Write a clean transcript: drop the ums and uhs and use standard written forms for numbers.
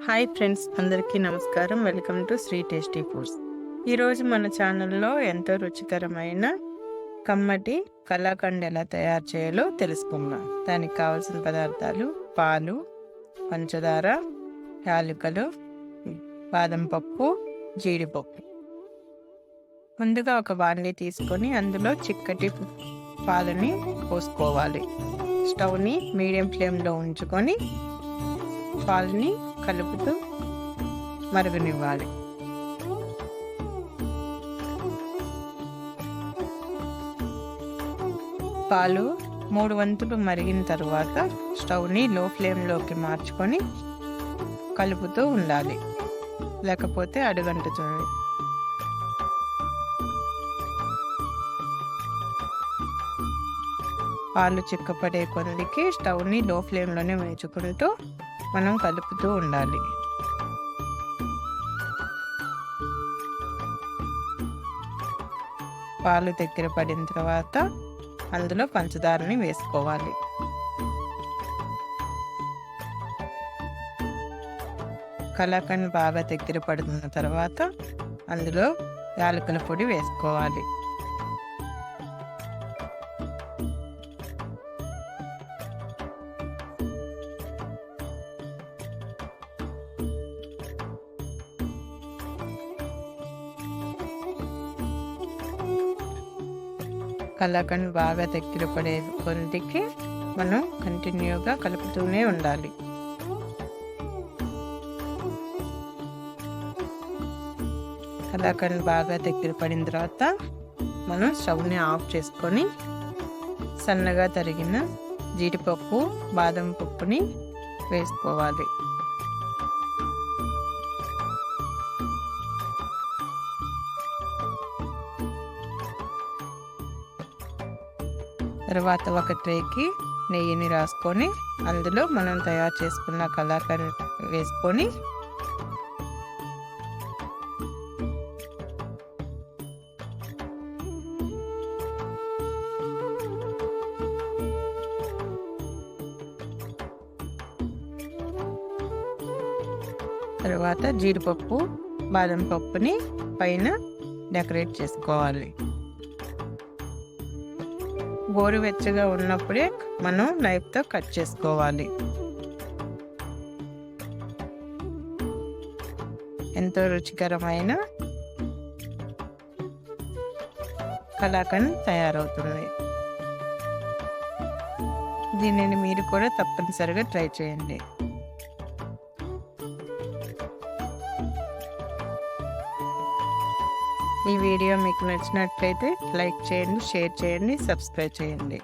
Hi friends, అందరికీ నమస్కారం. Welcome to Sri tasty foods. ఈరోజు మన ఛానల్లో ఎంతో రుచికరమైన కమ్మటి కలాకండ్ ఎలా తయారు చేయాలో తెలుసుకుందాం. దానికి కావాల్సిన పదార్థాలు: పాలు, పంచదార, యాలకులు, బాదం పప్పు, జీడిపప్పు. ముందుగా ఒక బాండీ తీసుకొని అందులో చిక్కటి పాలని పోసుకోవాలి. స్టవ్ని మీడియం ఫ్లేమ్లో ఉంచుకొని పాలని కలుపుతూ మరుగునివ్వాలి. పాలు 3 వంతులు మరిగిన తర్వాత స్టవ్ని లో ఫ్లేమ్లోకి మార్చుకొని కలుపుతూ ఉండాలి, లేకపోతే అడుగంటుతుంది. పాలు చిక్కపడే కొద్దికి స్టవ్ని లో ఫ్లేమ్లోనే ఉంచుకుంటూ మనం కలుపుతూ ఉండాలి. పాలు దగ్గర పడిన తర్వాత అందులో పంచదారని వేసుకోవాలి. కలాకండ్ బాగా దగ్గర పడుతున్న తర్వాత అందులో యాలకుల పొడి వేసుకోవాలి. కలాకండ్ బాగా దగ్గర పడే కొద్దికి మనం కంటిన్యూగా కలుపుతూనే ఉండాలి. కలాకండ్ బాగా దగ్గర పడిన తర్వాత మనం స్టవ్ని ఆఫ్ చేసుకొని సన్నగా తరిగిన జీడిపప్పు, బాదం పప్పుని వేసుకోవాలి. తర్వాత ఒక ట్రేకి నెయ్యిని రాసుకొని అందులో మనం తయారు చేసుకున్న కలాకండ్ వేసుకొని తర్వాత జీడిపప్పు, బాదం పప్పుని పైన డెకరేట్ చేసుకోవాలి. గోరువెచ్చగా ఉన్నప్పుడే మనం నైఫ్తో కట్ చేసుకోవాలి. ఎంతో రుచికరమైన కలాకండ్ తయారవుతుంది. దీనిని మీరు కూడా తప్పనిసరిగా ట్రై చేయండి. ఈ వీడియో మీకు నచ్చినట్లయితే లైక్ చేయండి, షేర్ చేయండి, సబ్స్క్రైబ్ చేయండి.